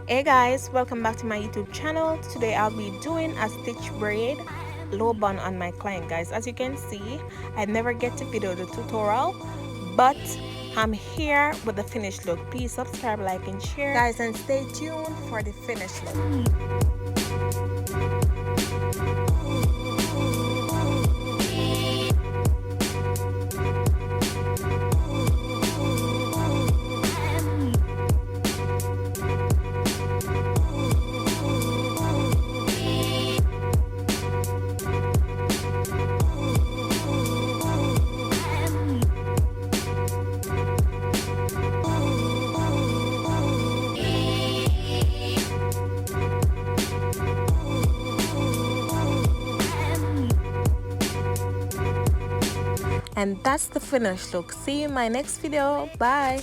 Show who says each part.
Speaker 1: Hey guys, welcome back to my YouTube channel. Today I'll be doing a stitch braid low bun on my client, guys. As you can see, I never get to video the tutorial, but I'm here with the finished look. Please subscribe, like and share, guys, and stay tuned for the finished look. And that's the finished look. See you in my next video. Bye.